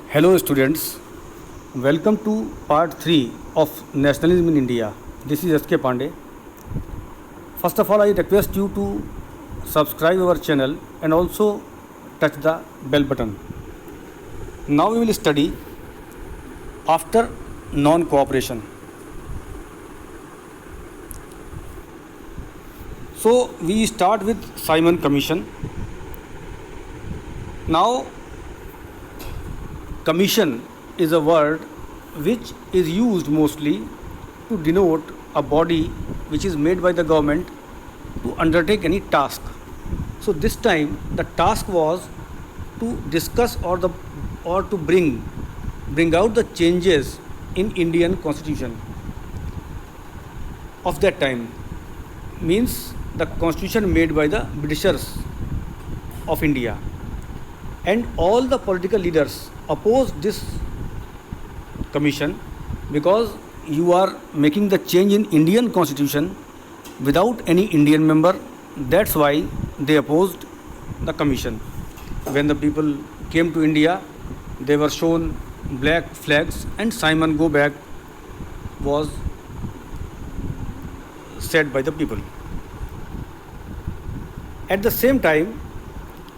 Hello, students. Welcome to part 3 of Nationalism in India. This is S.K. Pandey. First of all, I request you to subscribe our channel and also touch the bell button. Now we will study after non-cooperation. So we start with Simon Commission. Now, commission is a word which is used mostly to denote a body which is made by the government to undertake any task. So this time the task was to discuss or to bring out the changes in Indian constitution of that time, means the constitution made by the Britishers of India, and all the political leaders opposed this commission because you are making the change in Indian constitution without any Indian member. That's why they opposed the commission. When the people came to India, they were shown black flags and Simon go back was said by the people. At the same time,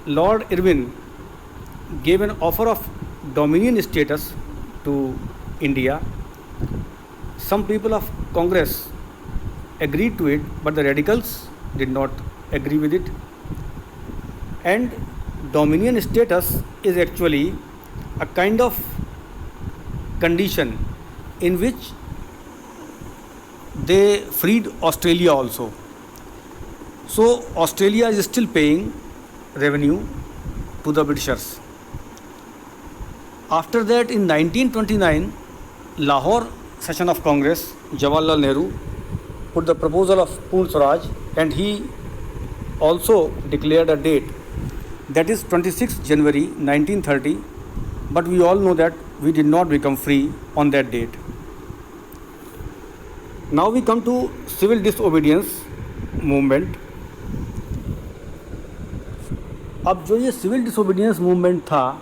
Lord Irwin gave an offer of dominion status to India. Some people of Congress agreed to it, but the radicals did not agree with it. And dominion status is actually a kind of condition in which they freed Australia also. So Australia is still paying revenue to the Britishers. After that, in 1929, Lahore session of Congress, Jawaharlal Nehru put the proposal of Purna Swaraj, and he also declared a date, that is 26 January 1930, but we all know that we did not become free on that date. Now we come to civil disobedience movement. अब जो ये civil disobedience movement था,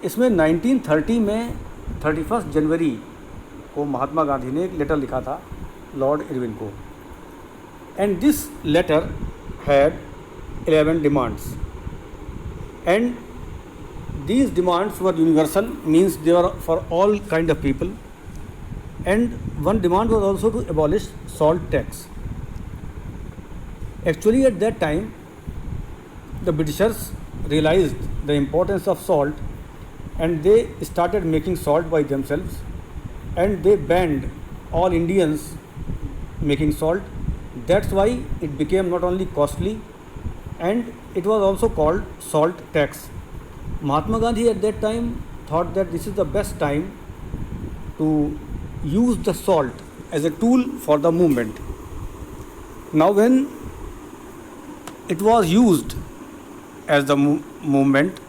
इसमें 1930 में 31 जनवरी को महात्मा गांधी ने एक letter लिखा था लॉर्ड इरविन को, and this letter had 11 demands, and these demands were universal, means they were for all kind of people, and one demand was also to abolish salt tax. Actually, at that time, the Britishers realized the importance of salt, and they started making salt by themselves, and they banned all Indians making salt. That's why it became not only costly, and it was also called salt tax. Mahatma Gandhi at that time thought that this is the best time to use the salt as a tool for the movement. Now when it was used as the movement,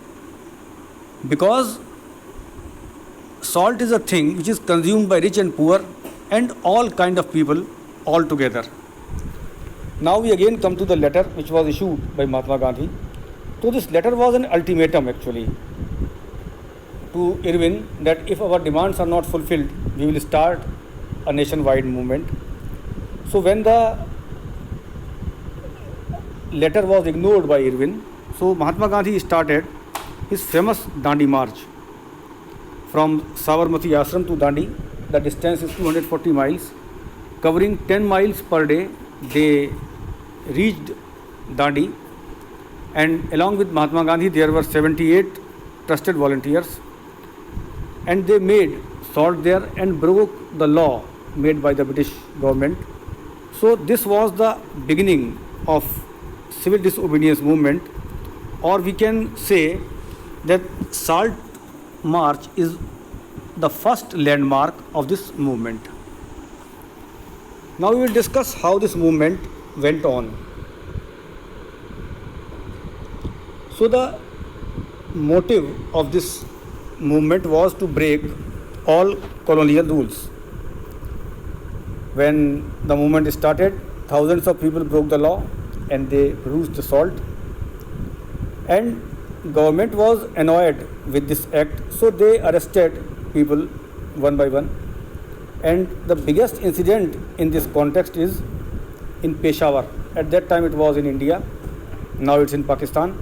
because salt is a thing which is consumed by rich and poor and all kind of people all together. Now we again come to the letter which was issued by Mahatma Gandhi. So this letter was an ultimatum actually to Irwin that if our demands are not fulfilled, we will start a nationwide movement. So when the letter was ignored by Irwin, so Mahatma Gandhi started his famous Dandi March from Sabarmati Ashram to Dandi. The distance is 240 miles. Covering 10 miles per day, they reached Dandi, and along with Mahatma Gandhi there were 78 trusted volunteers, and they made salt there and broke the law made by the British government. So this was the beginning of civil disobedience movement, or we can say that Salt March is the first landmark of this movement. Now we will discuss how this movement went on. So the motive of this movement was to break all colonial rules. When the movement started, thousands of people broke the law and they produced the salt. And government was annoyed with this act, so they arrested people one by one. And the biggest incident in this context is in Peshawar. At that time it was in India, now it's in Pakistan.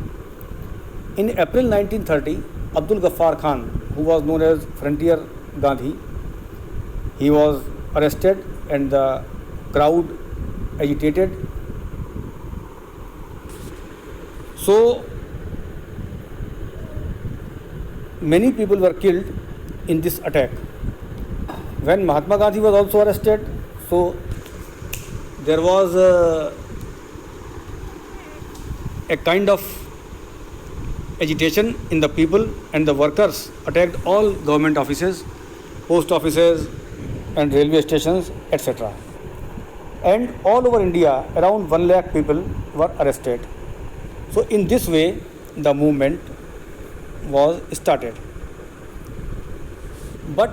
In April 1930, Abdul Ghaffar Khan, who was known as Frontier Gandhi, he was arrested and the crowd agitated. So many people were killed in this attack. When Mahatma Gandhi was also arrested, so there was a kind of agitation in the people, and the workers attacked all government offices, post offices and railway stations, etc. And all over India, around 1 lakh people were arrested. So in this way, the movement was started. But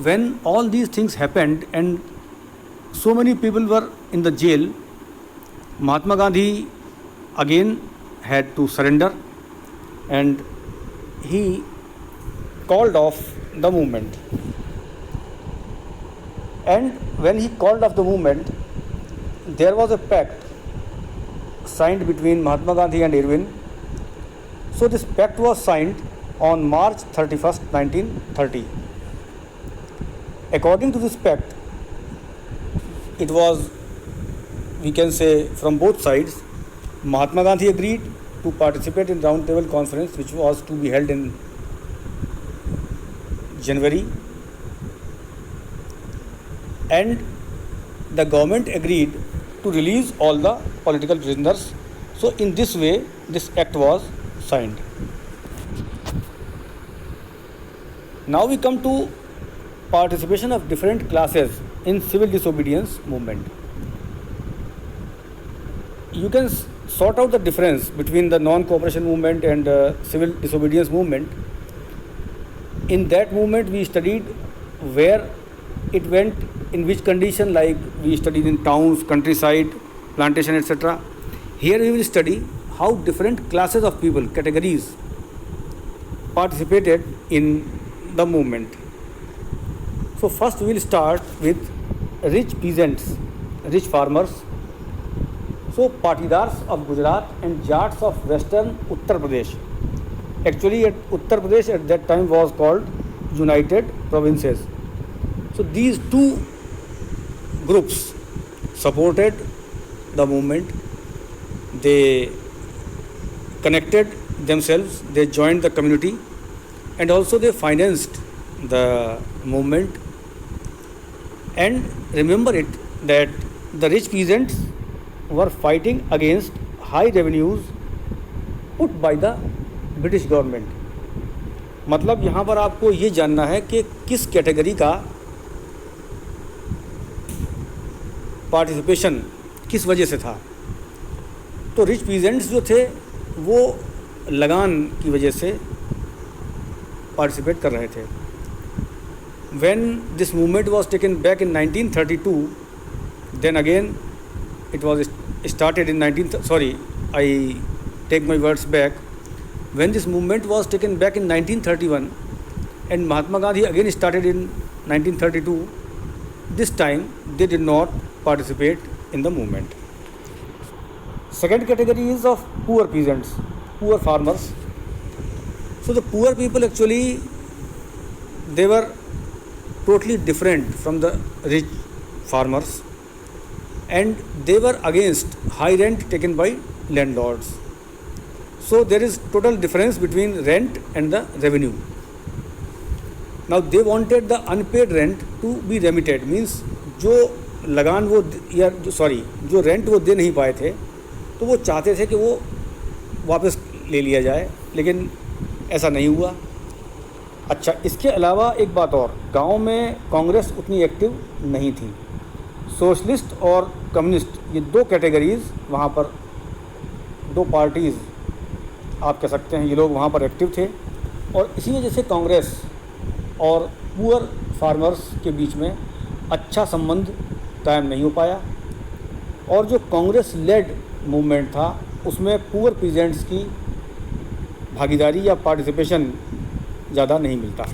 when all these things happened and so many people were in the jail, Mahatma Gandhi again had to surrender and he called off the movement. And when he called off the movement, there was a pact signed between Mahatma Gandhi and Irwin. So this pact was signed on March 31st, 1930. According to this pact, it was, we can say, from both sides. Mahatma Gandhi agreed to participate in round table conference, which was to be held in January, and the government agreed to release all the political prisoners. So in this way, this act was signed. Now we come to participation of different classes in civil disobedience movement. You can sort out the difference between the non-cooperation movement and civil disobedience movement. In that movement, we studied where it went, in which condition, like we studied in towns, countryside, plantation, etc. Here we will study how different classes of people, categories, participated in the movement. So first we will start with rich peasants, rich farmers. So Patidars of Gujarat and Jats of western Uttar Pradesh. Actually Uttar Pradesh at that time was called United Provinces. So these two groups supported the movement. They connected themselves, they joined the community, and also they financed the movement. And remember it that the rich peasants were fighting against high revenues put by the British government. मतलब यहाँ पर आपको ये जानना है कि किस category का पार्टिसिपेशन किस वजह से था. तो रिच पीजेंट्स जो थे वो लगान की वजह से पार्टिसिपेट कर रहे थे. When this movement was taken back in 1932, then again it was started in I take my words back. When this movement was taken back in 1931 and Mahatma Gandhi again started in 1932, this time they did not participate in the movement. Second category is of poor peasants, poor farmers. So the poor people actually, they were totally different from the rich farmers, and they were against high rent taken by landlords. So there is total difference between rent and the revenue. Now they wanted the unpaid rent to be remitted, means जो लगान वो या जो rent वो दे नहीं पाए थे, तो वो चाहते थे कि वो वापस ले लिया जाए, लेकिन ऐसा नहीं हुआ. अच्छा, इसके अलावा एक बात और, गांव में कांग्रेस उतनी एक्टिव नहीं थी. सोशलिस्ट और कम्युनिस्ट, ये दो कैटेगरीज़ वहाँ पर, दो पार्टीज़ आप कह सकते हैं, ये लोग वहाँ पर एक्टिव थे. और इसी वजह से कांग्रेस और पुअर फार्मर्स के बीच में अच्छा संबंध कायम नहीं हो पाया. और जो कांग्रेस लेड मूवमेंट था उसमें पुअर पीजेंट्स की भागीदारी या पार्टिसिपेशन ज़्यादा नहीं मिलता।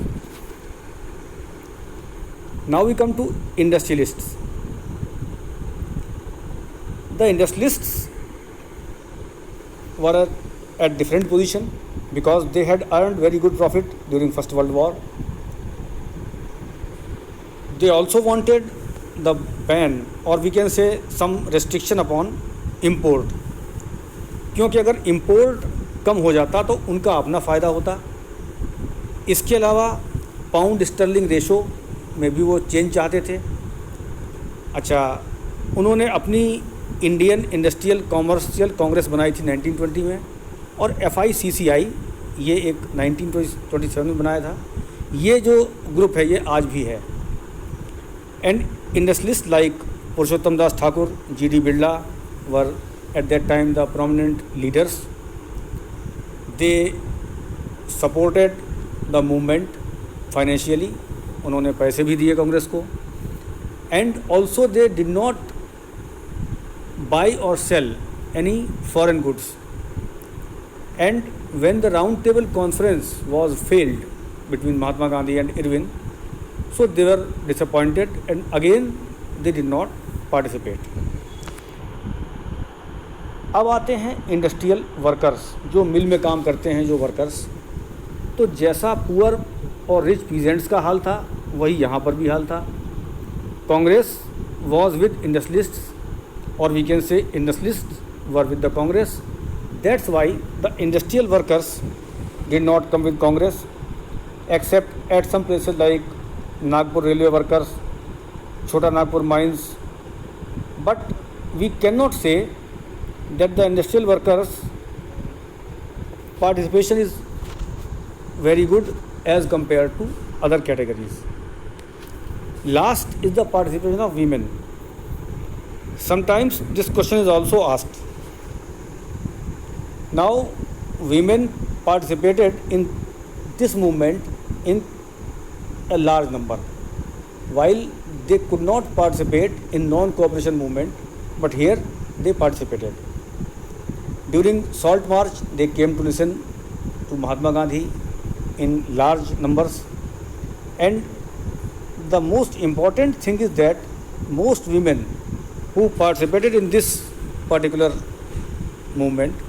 Now we come to industrialists. The industrialists were at different position because they had earned very good profit during First World War. They also wanted the ban or we can say some restriction upon import, क्योंकि अगर import कम हो जाता तो उनका अपना फ़ायदा होता। इसके अलावा पाउंड स्टर्लिंग रेशो में भी वो चेंज चाहते थे। अच्छा, उन्होंने अपनी इंडियन इंडस्ट्रियल कॉमर्शियल कांग्रेस बनाई थी 1920 में, और FICCI ये एक 1927 में बनाया था। ये जो ग्रुप है ये आज भी है। And industrialist like Purushottam Das Thakur, GD Birla were at that time the prominent leaders. They supported the movement financially, उन्होंने पैसे भी दिए कांग्रेस को। And also they did not buy और sell any foreign goods. And when the round table conference was failed between Mahatma Gandhi and Irwin, so they were disappointed and again they did not participate. अब आते हैं industrial workers, जो मिल में काम करते हैं जो वर्कर्स। तो जैसा पुअर और रिच पीजेंट्स का हाल था वही यहाँ पर भी हाल था। कांग्रेस वॉज विद इंडस्ट्रियलिस्ट्स और we can say industrialists were with the Congress. That's why the industrial workers did not come with Congress, except at some places like Nagpur railway workers, Chota Nagpur mines. But we cannot say that the industrial workers' participation is very good as compared to other categories. Last is the participation of women. Sometimes this question is also asked. Now, women participated in this movement in a large number, while they could not participate in non-cooperation movement, but here they participated. During Salt March, they came to listen to Mahatma Gandhi in large numbers. And the most important thing is that most women who participated in this particular movement,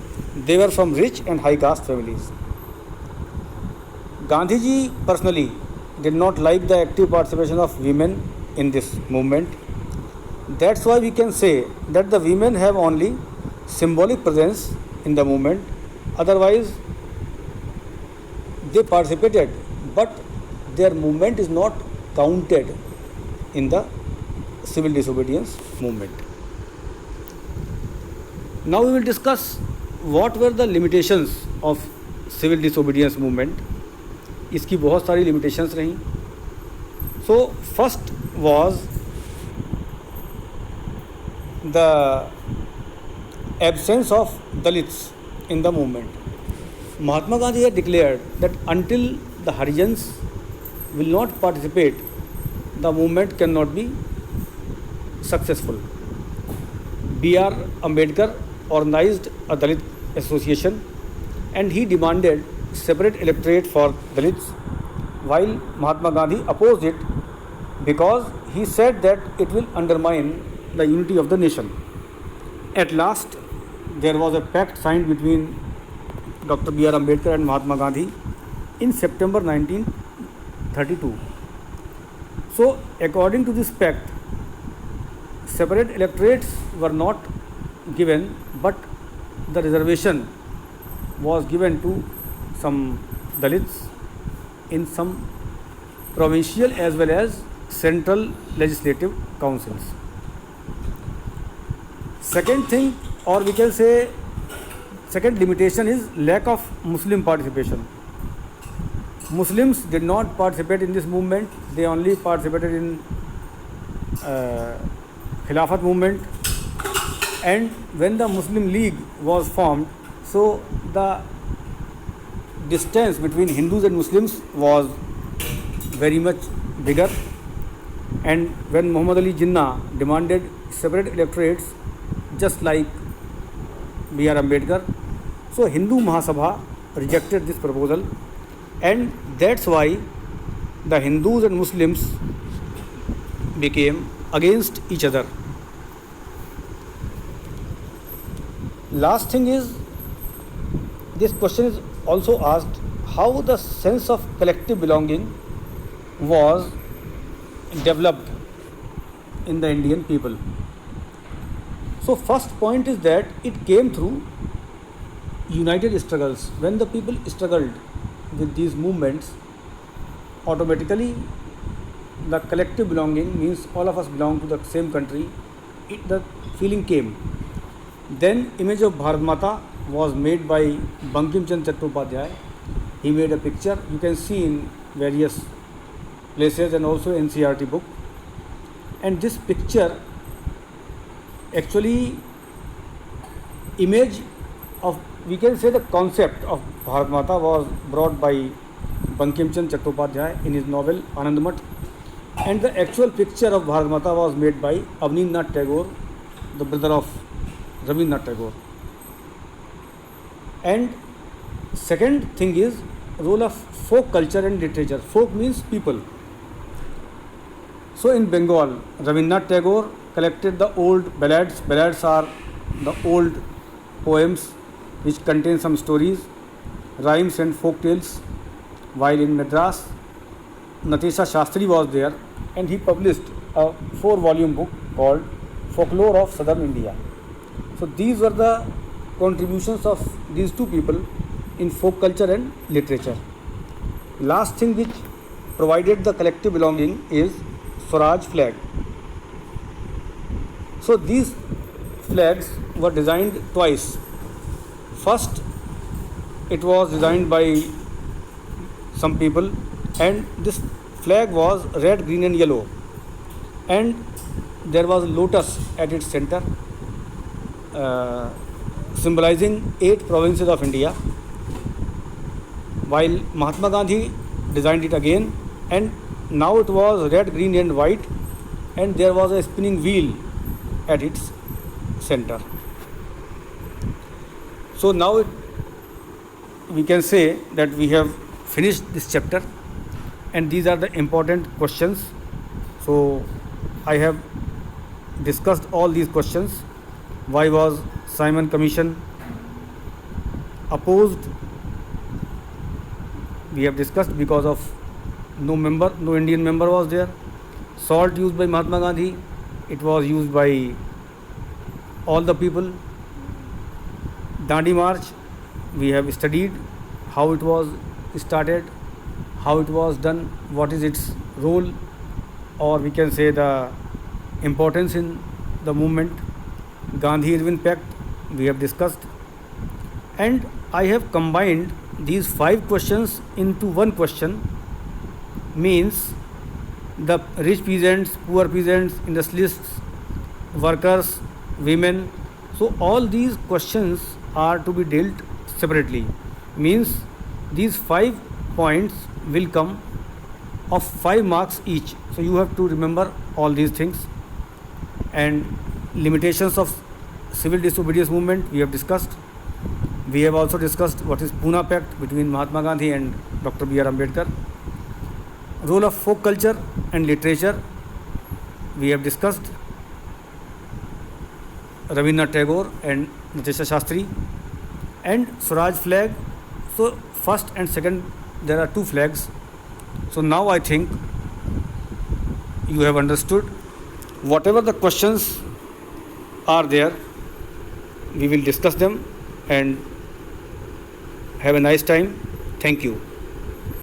they were from rich and high caste families. Gandhi ji personally did not like the active participation of women in this movement. That's why we can say that the women have only symbolic presence in the movement. Otherwise, they participated, but their movement is not counted in the civil disobedience movement. Now we will discuss what were the limitations of civil disobedience movement. इसकी बहुत सारी limitations रहीं. So first was the absence of Dalits in the movement. Mahatma Gandhi had declared that until the Harijans will not participate, the movement cannot be successful. B.R. Ambedkar organized a Dalit association and he demanded separate electorate for Dalits, while Mahatma Gandhi opposed it because he said that it will undermine the unity of the nation. At last, there was a pact signed between Dr. B.R. Ambedkar and Mahatma Gandhi in September 1932. So, according to this pact, separate electorates were not given, but the reservation was given to some Dalits in some provincial as well as central legislative councils. Second thing, or we can say second limitation, is lack of Muslim participation. Muslims did not participate in this movement. They only participated in Khilafat movement. And when the Muslim League was formed, so the distance between Hindus and Muslims was very much bigger. And when Muhammad Ali Jinnah demanded separate electorates, just like B.R. Ambedkar, so Hindu Mahasabha rejected this proposal, and that's why the Hindus and Muslims became against each other. Last thing is, this question is also asked, how the sense of collective belonging was developed in the Indian people. So first point is that it came through united struggles. When the people struggled with these movements, automatically the collective belonging, means all of us belong to the same country, the feeling came. Then image of Bharat Mata was made by Bankim Chand Chattopadhyay. He made a picture, you can see in various places and also NCERT book. And this picture actually image of, we can say the concept of Bharat Mata was brought by Bankim Chand Chattopadhyay in his novel Anand Math, and the actual picture of Bharat Mata was made by Avninath Tagore, the brother of Rabindranath Tagore. And second thing is role of folk culture and literature. Folk means people. So in Bengal, Rabindranath Tagore collected the old ballads. Ballads are the old poems which contain some stories, rhymes and folk tales. While in Madras, Natesha Shastri was there, and he published a 4-volume book called Folklore of Southern India. So these were the contributions of these two people in folk culture and literature. Last thing which provided the collective belonging is Swaraj flag. So these flags were designed twice. First, it was designed by some people, and this flag was red, green and yellow, and there was a lotus at its center, symbolizing 8 provinces of India, while Mahatma Gandhi designed it again, and now it was red, green and white, and there was a spinning wheel at its center. So now we can say that we have finished this chapter, and these are the important questions. So I have discussed all these questions. Why was Simon Commission opposed? We have discussed because of no Indian member was there. Salt used by Mahatma Gandhi, it was used by all the people. Dandi March, we have studied how it was started, how it was done, what is its role, or we can say the importance in the movement. Gandhi-Irwin Pact, we have discussed, and I have combined these 5 questions into one question, means the rich peasants, poor peasants, industrialists, workers, women. So all these questions are to be dealt separately, means these 5 points will come of 5 marks each. So you have to remember all these things. And limitations of civil disobedience movement we have discussed. We have also discussed what is Pune Pact between Mahatma Gandhi and Dr. B.R. Ambedkar. Role of folk culture and literature we have discussed. Rabindranath Tagore and Natesha Shastri. And Swaraj flag. So first and second, there are 2 flags. So now I think you have understood. Whatever the questions are there, we will discuss them and have a nice time. Thank you.